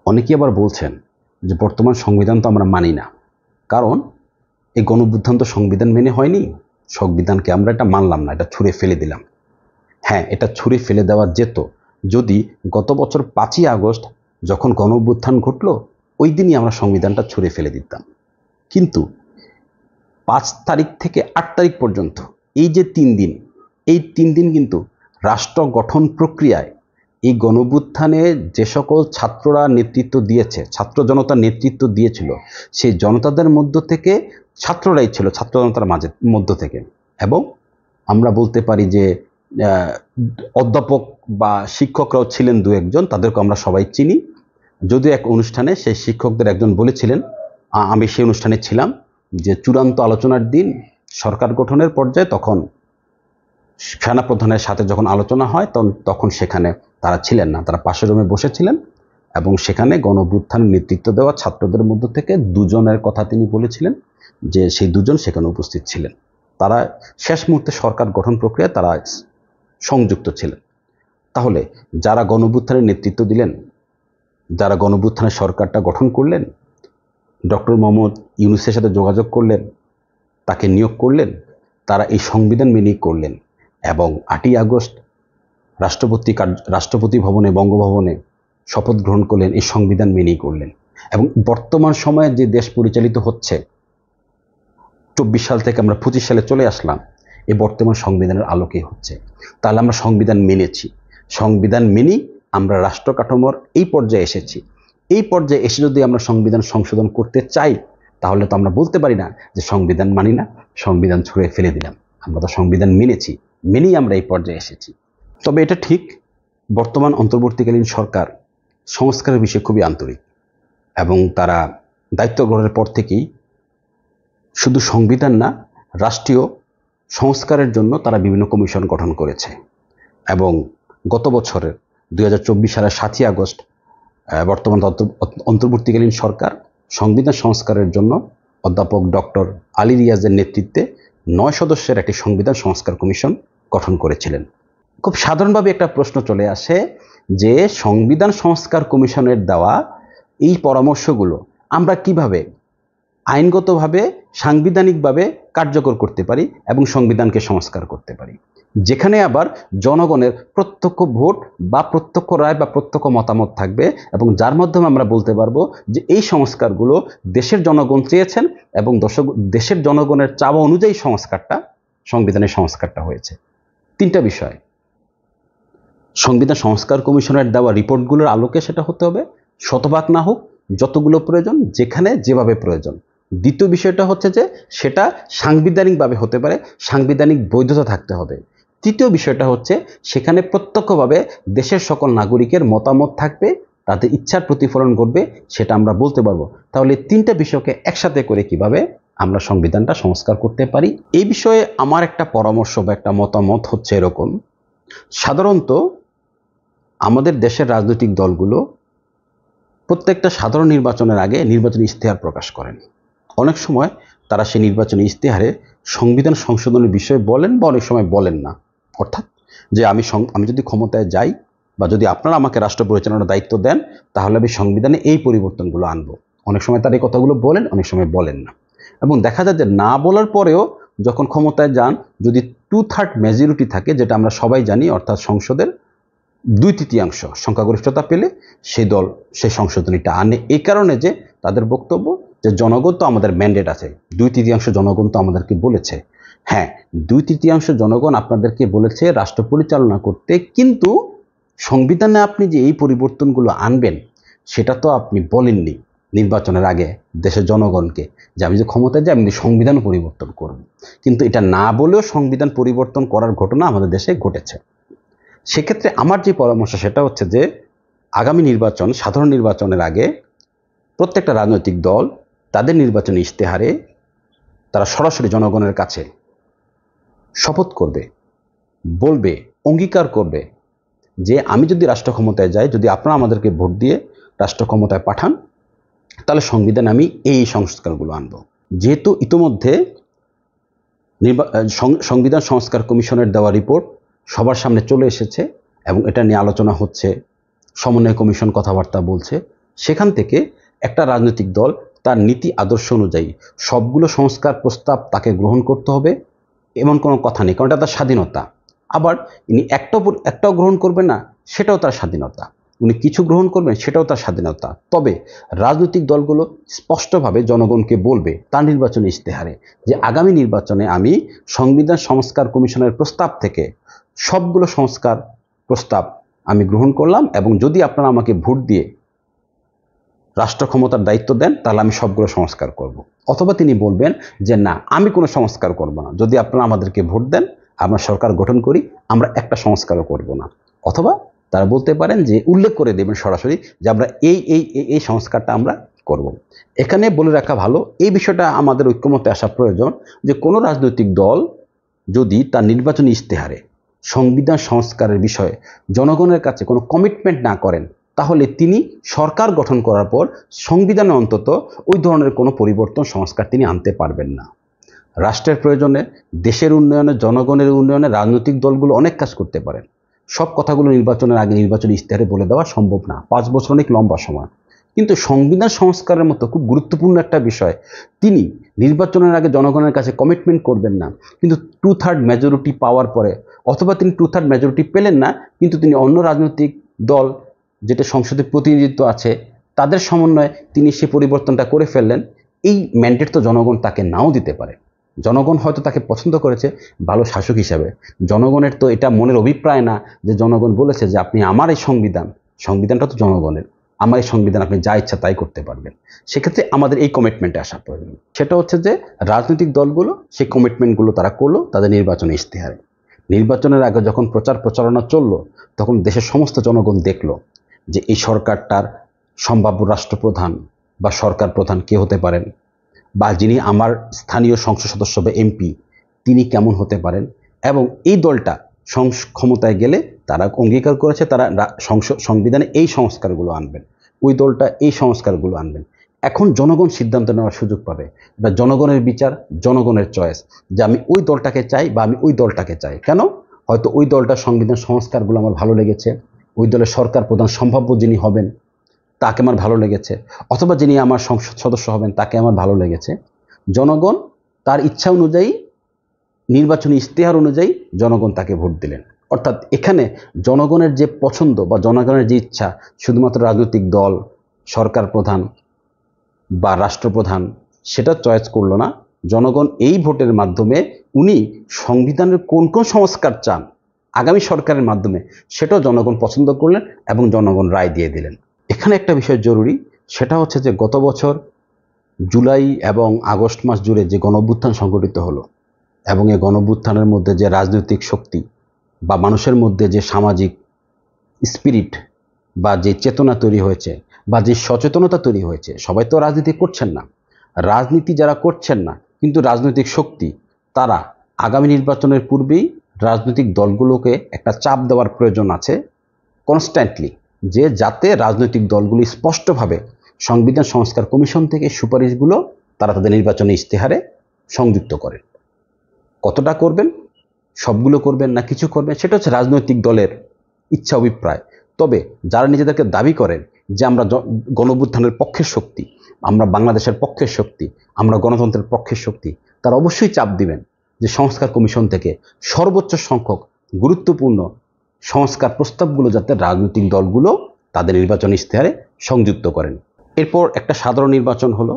অনেকেই আবার বলছেন যে বর্তমান সংবিধান তো আমরা মানি না, কারণ এই গণঅভ্যুত্থান তো সংবিধান মেনে হয়নি, সংবিধানকে আমরা এটা মানলাম না, এটা ছুঁড়ে ফেলে দিলাম। হ্যাঁ, এটা ছুঁড়ে ফেলে দেওয়া যেত যদি গত বছর 5ই আগস্ট যখন গণঅভ্যুত্থান ঘটলো ওই দিনই আমরা সংবিধানটা ছুঁড়ে ফেলে দিতাম। কিন্তু 5 তারিখ থেকে 8 তারিখ পর্যন্ত এই যে 3 দিন, এই 3 দিন কিন্তু রাষ্ট্র গঠন প্রক্রিয়ায় এই গণঅভ্যুত্থানে যে সকল ছাত্ররা নেতৃত্ব দিয়েছে, ছাত্র জনতা নেতৃত্ব দিয়েছিল, সেই জনতাদের মধ্য থেকে ছাত্ররাই ছিল, ছাত্র জনতার মধ্য থেকে। এবং আমরা বলতে পারি যে অধ্যাপক বা শিক্ষকরাও ছিলেন দু একজন, তাদেরকে আমরা সবাই চিনি। যদিও এক অনুষ্ঠানে সেই শিক্ষকদের একজন বলেছিলেন, আমি সেই অনুষ্ঠানে ছিলাম, যে চূড়ান্ত আলোচনার দিন সরকার গঠনের পর্যায়ে তখন সেনাপ্রধানের সাথে যখন আলোচনা হয় তখন সেখানে তারা ছিলেন না, তারা পাশের রুমে বসেছিলেন এবং সেখানে গণঅভ্যুত্থানের নেতৃত্ব দেওয়া ছাত্রদের মধ্যে থেকে দুজনের কথা তিনি বলেছিলেন যে সেই দুজন সেখানে উপস্থিত ছিলেন। তারা শেষ মুহূর্তে সরকার গঠন প্রক্রিয়ায় তারা সংযুক্ত ছিলেন। তাহলে যারা গণঅভ্যুত্থানের নেতৃত্ব দিলেন, যারা গণঅভ্যুত্থানের সরকারটা গঠন করলেন, ডক্টর মোহাম্মদ ইউনূসের সাথে যোগাযোগ করলেন, তাকে নিয়োগ করলেন, তারা এই সংবিধান মেনেই করলেন এবং 8ই আগস্ট রাষ্ট্রপতি ভবনে, বঙ্গভবনে শপথ গ্রহণ করলেন, এই সংবিধান মেনেই করলেন। এবং বর্তমান সময়ে যে দেশ পরিচালিত হচ্ছে, 24 সাল থেকে আমরা 25 সালে চলে আসলাম, এই বর্তমান সংবিধানের আলোকে হচ্ছে। তাহলে আমরা সংবিধান মেনেছি, সংবিধান মেনেই আমরা রাষ্ট্র কাঠামোর এই পর্যায়ে এসেছি। এই পর্যায়ে এসে যদি আমরা সংবিধান সংশোধন করতে চাই, তাহলে তো আমরা বলতে পারি না যে সংবিধান মানি না, সংবিধান ছুঁড়ে ফেলে দিলাম। আমরা তো সংবিধান মেনেছি, মেনেই আমরা এই পর্যায়ে এসেছি। তবে এটা ঠিক, বর্তমান অন্তর্বর্তীকালীন সরকার সংস্কারের বিষয়ে খুবই আন্তরিক এবং তারা দায়িত্ব গ্রহণের পর থেকেই শুধু সংবিধান না, রাষ্ট্রীয় সংস্কারের জন্য তারা বিভিন্ন কমিশন গঠন করেছে। এবং গত বছরের 2024 সালের 7ই আগস্ট বর্তমান অন্তর্বর্তীকালীন সরকার সংবিধান সংস্কারের জন্য অধ্যাপক ডক্টর আলী রিয়াজের নেতৃত্বে 9 সদস্যের একটি সংবিধান সংস্কার কমিশন গঠন করেছিলেন। খুব সাধারণভাবে একটা প্রশ্ন চলে আসে যে সংবিধান সংস্কার কমিশনের দেওয়া এই পরামর্শগুলো আমরা কিভাবে আইনগতভাবে, সাংবিধানিকভাবে কার্যকর করতে পারি এবং সংবিধানকে সংস্কার করতে পারি, যেখানে আবার জনগণের প্রত্যক্ষ ভোট বা প্রত্যক্ষ রায় বা প্রত্যক্ষ মতামত থাকবে এবং যার মাধ্যমে আমরা বলতে পারবো যে এই সংস্কারগুলো দেশের জনগণ চেয়েছেন এবং দেশের জনগণের চাওয়া অনুযায়ী সংবিধানের সংস্কারটা হয়েছে। 3টা বিষয় সংবিধান সংস্কার কমিশনের দেওয়া রিপোর্টগুলোর আলোকে সেটা হতে হবে, শতভাগ না হোক, যতগুলো প্রয়োজন, যেখানে যেভাবে প্রয়োজন। দ্বিতীয় বিষয়টা হচ্ছে যে সেটা সাংবিধানিকভাবে হতে পারে, সাংবিধানিক বৈধতা থাকতে হবে। তৃতীয় বিষয়টা হচ্ছে সেখানে প্রত্যক্ষভাবে দেশের সকল নাগরিকের মতামত থাকবে, তাদের ইচ্ছার প্রতিফলন ঘটবে, সেটা আমরা বলতে পারবো। তাহলে 3টা বিষয়কে একসাথে করে কিভাবে আমরা সংবিধানটা সংস্কার করতে পারি, এই বিষয়ে আমার একটা পরামর্শ বা একটা মতামত হচ্ছে এরকম। সাধারণত আমাদের দেশের রাজনৈতিক দলগুলো প্রত্যেকটা সাধারণ নির্বাচনের আগে নির্বাচনী ইশতেহার প্রকাশ করেন। অনেক সময় তারা সেই নির্বাচনী ইশতেহারে সংবিধান সংশোধনের বিষয়ে বলেন বা অনেক সময় বলেন না। অর্থাৎ যে আমি যদি ক্ষমতায় যাই বা যদি আপনারা আমাকে রাষ্ট্র পরিচালনার দায়িত্ব দেন, তাহলে আমি সংবিধানে এই পরিবর্তনগুলো আনবো। অনেক সময় তারা এই কথাগুলো বলেন, অনেক সময় বলেন না। এবং দেখা যায় যে না বলার পরেও যখন ক্ষমতায় যান, যদি 2/3 মেজরিটি থাকে, যেটা আমরা সবাই জানি, অর্থাৎ সংসদের 2/3 সংখ্যাগরিষ্ঠতা পেলে সেই দল সেই সংশোধনীটা আনে। এই কারণে যে তাদের বক্তব্য যে জনগণ তো আমাদের ম্যান্ডেট আছে, 2/3 জনগণ তো আমাদেরকে বলেছে। হ্যাঁ, 2/3 জনগণ আপনাদেরকে বলেছে রাষ্ট্র পরিচালনা করতে, কিন্তু সংবিধানে আপনি যে এই পরিবর্তনগুলো আনবেন সেটা তো আপনি বলেননি নির্বাচনের আগে দেশের জনগণকে, যে আমি যে ক্ষমতায় যাই আমি সংবিধান পরিবর্তন করব। কিন্তু এটা না বলেও সংবিধান পরিবর্তন করার ঘটনা আমাদের দেশে ঘটেছে। সেক্ষেত্রে আমার যে পরামর্শ সেটা হচ্ছে যে আগামী নির্বাচন, সাধারণ নির্বাচনের আগে প্রত্যেকটা রাজনৈতিক দল তাদের নির্বাচনী ইশতেহারে তারা সরাসরি জনগণের কাছে শপথ করবে, বলবে, অঙ্গীকার করবে যে আমি যদি রাষ্ট্র ক্ষমতায় যাই, যদি আপনারা আমাদেরকে ভোট দিয়ে রাষ্ট্র ক্ষমতায় পাঠান, তাহলে সংবিধানে আমি এই সংস্কারগুলো আনব। যেহেতু ইতোমধ্যে সংবিধান সংস্কার কমিশনের দেওয়া রিপোর্ট সবার সামনে চলে এসেছে এবং এটা নিয়ে আলোচনা হচ্ছে, সমন্বয় কমিশন কথাবার্তা বলছে, সেখান থেকে একটা রাজনৈতিক দল তার নীতি আদর্শ অনুযায়ী সবগুলো সংস্কার প্রস্তাব তাকে গ্রহণ করতে হবে এমন কোনো কথা নেই, কারণ এটা তার স্বাধীনতা। আবার ইনি একটাও গ্রহণ করবেন না, সেটাও তার স্বাধীনতা। উনি কিছু গ্রহণ করবেন, সেটাও তার স্বাধীনতা। তবে রাজনৈতিক দলগুলো স্পষ্টভাবে জনগণকে বলবে তার নির্বাচনী ইশতেহারে যে আগামী নির্বাচনে আমি সংবিধান সংস্কার কমিশনের প্রস্তাব থেকে সবগুলো সংস্কার প্রস্তাব আমি গ্রহণ করলাম, এবং যদি আপনারা আমাকে ভোট দিয়ে রাষ্ট্র ক্ষমতার দায়িত্ব দেন তাহলে আমি সবগুলো সংস্কার করব। অথবা তিনি বলবেন যে না, আমি কোনো সংস্কার করব না, যদি আপনারা আমাদেরকে ভোট দেন, আমরা সরকার গঠন করি, আমরা একটা সংস্কারও করব না। অথবা তারা বলতে পারেন যে উল্লেখ করে দেবেন সরাসরি যে আমরা এই সংস্কারটা আমরা করব। এখানে বলে রাখা ভালো, এই বিষয়টা আমাদের ঐক্যমতে আসা প্রয়োজন যে কোনো রাজনৈতিক দল যদি তার নির্বাচনী ইশতেহারে সংবিধান সংস্কারের বিষয়ে জনগণের কাছে কোনো কমিটমেন্ট না করেন, তাহলে তিনি সরকার গঠন করার পর সংবিধানে অন্তত ওই ধরনের কোনো পরিবর্তন সংস্কার তিনি আনতে পারবেন না। রাষ্ট্রের প্রয়োজনে, দেশের উন্নয়নে, জনগণের উন্নয়নে রাজনৈতিক দলগুলো অনেক কাজ করতে পারেন। সব কথাগুলো নির্বাচনের আগে নির্বাচনী ইশতেহারে বলে দেওয়া সম্ভব না, 5 বছর অনেক লম্বা সময়। কিন্তু সংবিধান সংস্কারের মতো খুব গুরুত্বপূর্ণ একটা বিষয় তিনি নির্বাচনের আগে জনগণের কাছে কমিটমেন্ট করবেন না, কিন্তু 2/3 মেজরিটি পাওয়ার পরে, অথবা তিনি 2/3 মেজরিটি পেলেন না, কিন্তু তিনি অন্য রাজনৈতিক দল যেটা সংসদে প্রতিনিধিত্ব আছে তাদের সমন্বয়ে তিনি সে পরিবর্তনটা করে ফেললেন। এই ম্যান্ডেট তো জনগণ তাকে নাও দিতে পারে। জনগণ হয়তো তাকে পছন্দ করেছে ভালো শাসক হিসাবে, জনগণের তো এটা মনের অভিপ্রায় না যে জনগণ বলেছে যে আপনি আমার এই সংবিধানটা তো জনগণের, আমার এই সংবিধান আপনি যা ইচ্ছা তাই করতে পারবেন। সেক্ষেত্রে আমাদের এই কমিটমেন্টে আসা প্রয়োজন। সেটা হচ্ছে যে রাজনৈতিক দলগুলো সেই কমিটমেন্টগুলো তারা করলো তাদের নির্বাচনী ইশতেহারে। নির্বাচনের আগে যখন প্রচারণা চললো, তখন দেশের সমস্ত জনগণ দেখলো যে এই সরকারটার সম্ভাব্য রাষ্ট্রপ্রধান বা সরকার প্রধান কে হতে পারেন, বা যিনি আমার স্থানীয় সংসদ সদস্য বা এমপি তিনি কেমন হতে পারেন। এবং এই দলটা ক্ষমতায় গেলে তারা অঙ্গীকার করেছে তারা সংবিধানে এই সংস্কারগুলো আনবেন, ওই দলটা এই সংস্কারগুলো আনবেন। এখন জনগণ সিদ্ধান্ত নেওয়ার সুযোগ পাবে। এটা জনগণের বিচার, জনগণের চয়েস যে আমি ওই দলটাকে চাই বা আমি ওই দলটাকে চাই। কেন? হয়তো ওই দলটার সংবিধান সংস্কারগুলো আমার ভালো লেগেছে, ওই দলের সরকার প্রধান সম্ভাব্য যিনি হবেন তাকে আমার ভালো লেগেছে, অথবা যিনি আমার সংসদ সদস্য হবেন তাকে আমার ভালো লেগেছে। জনগণ তার ইচ্ছা অনুযায়ী, নির্বাচনী ইশতেহার অনুযায়ী জনগণ তাকে ভোট দিলেন। অর্থাৎ এখানে জনগণের যে পছন্দ বা জনগণের যে ইচ্ছা শুধুমাত্র রাজনৈতিক দল, সরকার প্রধান বা রাষ্ট্রপ্রধান সেটা চয়েস করলো না। জনগণ এই ভোটের মাধ্যমে উনি সংবিধানের কোন কোন সংস্কার চান আগামী সরকারের মাধ্যমে সেটাও জনগণ পছন্দ করলেন এবং জনগণ রায় দিয়ে দিলেন। এখানে একটা বিষয় জরুরি, সেটা হচ্ছে যে গত বছর জুলাই এবং আগস্ট মাস জুড়ে যে গণঅভ্যুত্থান সংঘটিত হলো, এবং এই গণঅভ্যুত্থানের মধ্যে যে রাজনৈতিক শক্তি বা মানুষের মধ্যে যে সামাজিক স্পিরিট বা যে চেতনা তৈরি হয়েছে বা যে সচেতনতা তৈরি হয়েছে, সবাই তো রাজনীতি করছেন না। রাজনীতি যারা করছেন না কিন্তু রাজনৈতিক শক্তি, তারা আগামী নির্বাচনের পূর্বেই রাজনৈতিক দলগুলোকে একটা চাপ দেওয়ার প্রয়োজন আছে কনস্ট্যান্টলি, যে যাতে রাজনৈতিক দলগুলি স্পষ্টভাবে সংবিধান সংস্কার কমিশন থেকে সুপারিশগুলো তারা তাদের নির্বাচনী ইশতেহারে সংযুক্ত করেন। কতটা করবেন, সবগুলো করবেন না কিছু করবেন, সেটা হচ্ছে রাজনৈতিক দলের ইচ্ছা অভিপ্রায়। তবে যারা নিজেদেরকে দাবি করেন যে আমরা গণঅভ্যুত্থানের পক্ষের শক্তি, আমরা বাংলাদেশের পক্ষের শক্তি, আমরা গণতন্ত্রের পক্ষের শক্তি, তারা অবশ্যই চাপ দিবেন যে সংস্কার কমিশন থেকে সর্বোচ্চ সংখ্যক গুরুত্বপূর্ণ সংস্কার প্রস্তাবগুলো যাতে রাজনৈতিক দলগুলো তাদের নির্বাচনী ইশতেহারে সংযুক্ত করেন। এরপর একটা সাধারণ নির্বাচন হলো।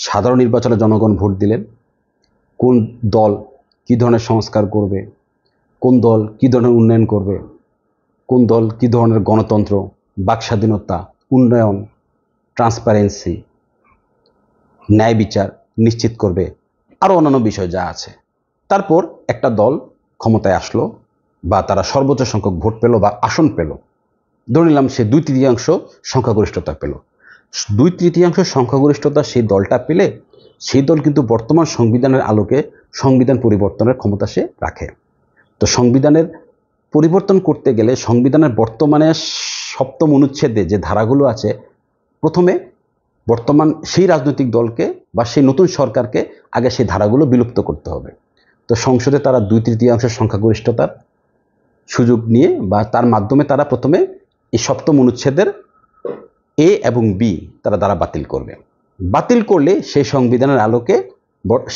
সাধারণ নির্বাচনে জনগণ ভোট দিলেন কোন দল কী ধরনের সংস্কার করবে, কোন দল কী ধরনের উন্নয়ন করবে, কোন দল কী ধরনের গণতন্ত্র, বাক স্বাধীনতা, উন্নয়ন, ট্রান্সপারেন্সি, ন্যায় বিচার নিশ্চিত করবে, আরও অন্যান্য বিষয় যা আছে। তারপর একটা দল ক্ষমতায় আসলো বা তারা সর্বোচ্চ সংখ্যক ভোট পেল বা আসন পেল, ধরে নিলাম সে 2/3 সংখ্যাগরিষ্ঠতা পেল। 2/3 সংখ্যাগরিষ্ঠতা সেই দলটা পেলে সেই দল কিন্তু বর্তমান সংবিধানের আলোকে সংবিধান পরিবর্তনের ক্ষমতা সে রাখে। তো সংবিধানের পরিবর্তন করতে গেলে সংবিধানের বর্তমানে 7ম অনুচ্ছেদে যে ধারাগুলো আছে, প্রথমে বর্তমান সেই রাজনৈতিক দলকে বা সেই নতুন সরকারকে আগে সেই ধারাগুলো বিলুপ্ত করতে হবে। তো সংসদে তারা 2/3 সংখ্যাগরিষ্ঠতার সুযোগ নিয়ে বা তার মাধ্যমে তারা প্রথমে এই 7ম অনুচ্ছেদের এ এবং বি তারা দ্বারা বাতিল করবে। বাতিল করলে সেই সংবিধানের আলোকে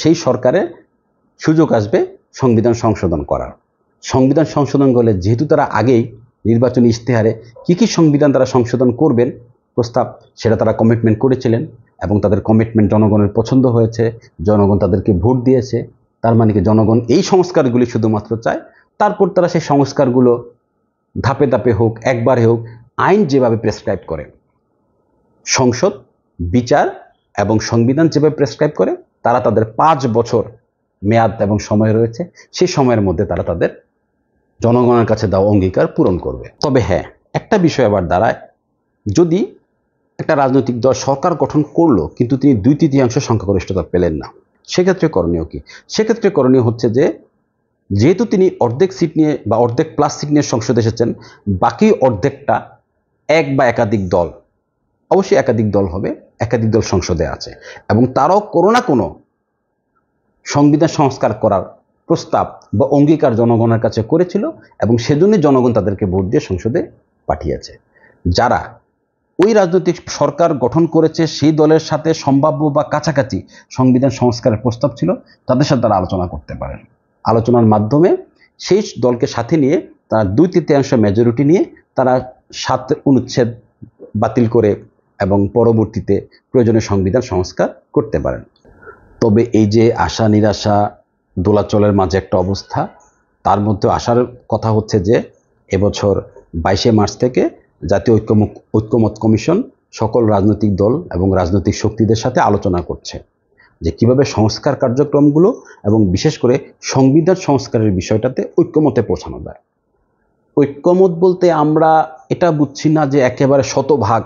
সেই সরকারের সুযোগ আসবে সংবিধান সংশোধন করার। সংবিধান সংশোধন করলে যেহেতু তারা আগেই নির্বাচনী ইশতেহারে কি সংবিধান তারা সংশোধন করবেন প্রস্তাব, সেটা তারা কমিটমেন্ট করেছিলেন এবং তাদের কমিটমেন্ট জনগণের পছন্দ হয়েছে, জনগণ তাদেরকে ভোট দিয়েছে। তার মানে কি জনগণ এই সংস্কারগুলি শুধুমাত্র চায়। তারপর তারা সেই সংস্কারগুলো ধাপে ধাপে হোক, একবারে হোক, আইন যেভাবে প্রেসক্রাইব করে, সংসদ, বিচার এবং সংবিধান যেভাবে প্রেসক্রাইব করে, তারা তাদের 5 বছর মেয়াদ এবং সময় রয়েছে, সেই সময়ের মধ্যে তারা তাদের জনগণের কাছে দেওয়া অঙ্গীকার পূরণ করবে। তবে হ্যাঁ, একটা বিষয় আবার দাঁড়ায়, যদি একটা রাজনৈতিক দল সরকার গঠন করলো কিন্তু তিনি 2/3 সংখ্যাগরিষ্ঠতা পেলেন না, সেক্ষেত্রে করণীয় কি? সেক্ষেত্রে করণীয় হচ্ছে যে, যেহেতু তিনি অর্ধেক সিট নিয়ে বা অর্ধেক প্লাস সিট নিয়ে সংসদে এসেছেন, বাকি অর্ধেকটা এক বা একাধিক দল, অবশ্যই একাধিক দল হবে, একাধিক দল সংসদে আছে এবং তারাও কোনো না কোনো সংবিধান সংস্কার করার প্রস্তাব বা অঙ্গীকার জনগণের কাছে করেছিল এবং সেজন্য জনগণ তাদেরকে ভোট দিয়ে সংসদে পাঠিয়েছে। যারা ওই রাজনৈতিক সরকার গঠন করেছে সেই দলের সাথে সম্ভাব্য বা কাছাকাছি সংবিধান সংস্কারের প্রস্তাব ছিল, তাদের সাথে তারা আলোচনা করতে পারেন। আলোচনার মাধ্যমে সেই দলকে সাথে নিয়ে তারা 2/3 মেজরিটি নিয়ে তারা 7 অনুচ্ছেদ বাতিল করে এবং পরবর্তীতে প্রয়োজনীয় সংবিধান সংস্কার করতে পারেন। তবে এই যে আশা নিরাশা দোলাচলের মাঝে একটা অবস্থা, তার মধ্যে আশার কথা হচ্ছে যে এবছর 22 মার্চ থেকে জাতীয় ঐক্যমত কমিশন সকল রাজনৈতিক দল এবং রাজনৈতিক শক্তিদের সাথে আলোচনা করছে যে কিভাবে সংস্কার কার্যক্রমগুলো এবং বিশেষ করে সংবিধান সংস্কারের বিষয়টাতে ঐক্যমতে পৌঁছানো যায়। ঐক্যমত বলতে আমরা এটা বুঝছি না যে একেবারে শতভাগ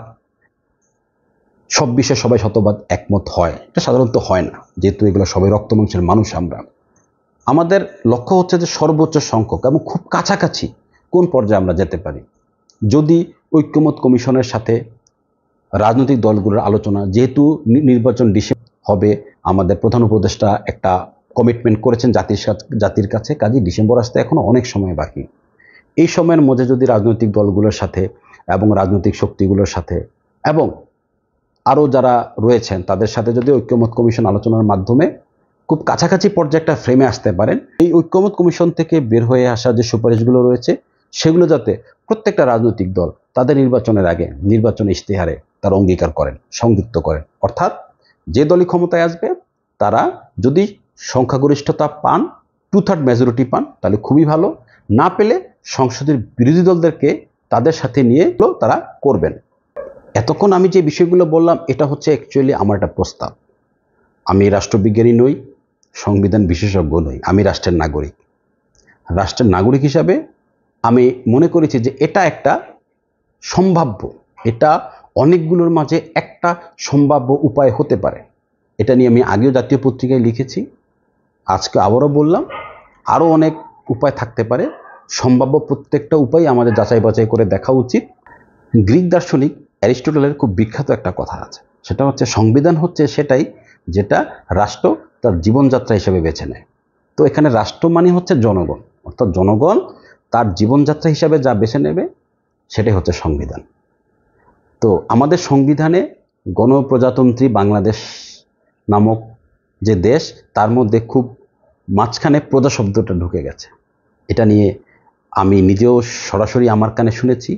সব বিষয়ে সবাই শতভাগ একমত হয়, এটা সাধারণত হয় না, যেহেতু এগুলো সবাই রক্ত মাংসের মানুষ। আমাদের লক্ষ্য হচ্ছে যে সর্বোচ্চ সংখ্যক এবং খুব কাছাকাছি কোন পর্যায়ে আমরা যেতে পারি। যদি ঐক্যমত কমিশনের সাথে রাজনৈতিক দলগুলোর আলোচনা, যেহেতু নির্বাচন ডিসেম্বর হবে, আমাদের প্রধান উপদেষ্টা একটা কমিটমেন্ট করেছেন জাতির কাছে, কাজে ডিসেম্বর আসতে এখনো অনেক সময় বাকি। এই সময়ের মধ্যে যদি রাজনৈতিক দলগুলোর সাথে এবং রাজনৈতিক শক্তিগুলোর সাথে এবং আরও যারা রয়েছেন তাদের সাথে যদি ঐক্যমত কমিশন আলোচনার মাধ্যমে খুব কাছাকাছি পর্যায়ে একটা ফ্রেমে আসতে পারেন, এই ঐক্যমত কমিশন থেকে বের হয়ে আসা যে সুপারিশগুলো রয়েছে সেগুলো যাতে প্রত্যেকটা রাজনৈতিক দল তাদের নির্বাচনের আগে নির্বাচন ইশতেহারে তারা অঙ্গীকার করেন, সংযুক্ত করেন। অর্থাৎ যে দলই ক্ষমতায় আসবে তারা যদি সংখ্যাগরিষ্ঠতা পান, 2/3 মেজরিটি পান, তাহলে খুবই ভালো। না পেলে সংসদের বিরোধী দলদেরকে তাদের সাথে নিয়ে তারা করবেন। এতক্ষণ আমি যে বিষয়গুলো বললাম এটা হচ্ছে অ্যাকচুয়ালি আমার একটা প্রস্তাব। আমি রাষ্ট্রবিজ্ঞানী নই, সংবিধান বিশেষজ্ঞ নই, আমি রাষ্ট্রের নাগরিক। রাষ্ট্রের নাগরিক হিসাবে আমি মনে করেছি যে এটা একটা সম্ভাব্য, এটা অনেকগুলোর মাঝে একটা সম্ভাব্য উপায় হতে পারে। এটা নিয়ে আমি আগেও জাতীয় পত্রিকায় লিখেছি, আজকে আবারও বললাম, আরও অনেক উপায় থাকতে পারে। সম্ভাব্য প্রত্যেকটা উপায় আমাদের যাচাই বাছাই করে দেখা উচিত। গ্রিক দার্শনিক অ্যারিস্টটলের খুব বিখ্যাত একটা কথা আছে, সেটা হচ্ছে সংবিধান হচ্ছে সেটাই যেটা রাষ্ট্র তার জীবনযাত্রা হিসেবে বেছে নেয়। তো এখানে রাষ্ট্র মানে হচ্ছে জনগণ, অর্থাৎ জনগণ তার জীবনযাত্রা হিসাবে যা বেছে নেবে সেটাই হচ্ছে সংবিধান। তো আমাদের সংবিধানে গণপ্রজাতন্ত্রী বাংলাদেশ নামক যে দেশ, তার মধ্যে খুব মাঝখানে প্রজা শব্দটা ঢুকে গেছে। এটা নিয়ে আমি নিজেও সরাসরি আমার কানে শুনেছি।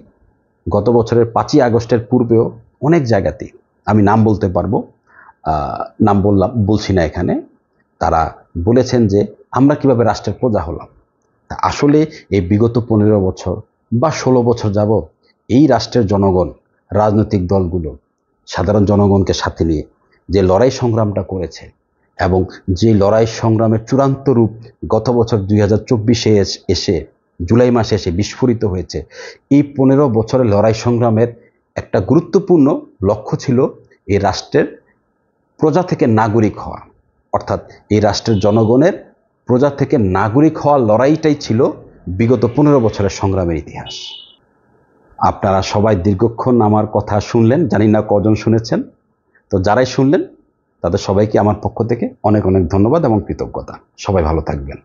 গত বছরের 5ই আগস্টের পূর্বেও অনেক জায়গাতেই, আমি নাম বলতে পারবো, নাম বলছি না এখানে, তারা বলেছেন যে আমরা কিভাবে রাষ্ট্রের প্রজা হলাম। তা আসলে এই বিগত 15 বছর বা 16 বছর যাবত এই রাষ্ট্রের জনগণ, রাজনৈতিক দলগুলো সাধারণ জনগণকে সাথে নিয়ে যে লড়াই সংগ্রামটা করেছে এবং যে লড়াই সংগ্রামের চূড়ান্ত রূপ গত বছর 2024-এ এসে জুলাই মাসে এসে বিস্ফোরিত হয়েছে, এই 15 বছরের লড়াই সংগ্রামের একটা গুরুত্বপূর্ণ লক্ষ্য ছিল এই রাষ্ট্রের প্রজা থেকে নাগরিক হওয়া। অর্থাৎ এই রাষ্ট্রের জনগণের প্রজা থেকে নাগরিক হওয়ার লড়াইটাই ছিল বিগত 15 বছরের সংগ্রামের ইতিহাস। আপনারা সবাই দীর্ঘক্ষণ আমার কথা শুনলেন, জানি না কজন শুনেছেন। তো যারাই শুনলেন তাদের সবাইকে আমার পক্ষ থেকে অনেক অনেক ধন্যবাদ এবং কৃতজ্ঞতা। সবাই ভালো থাকবেন।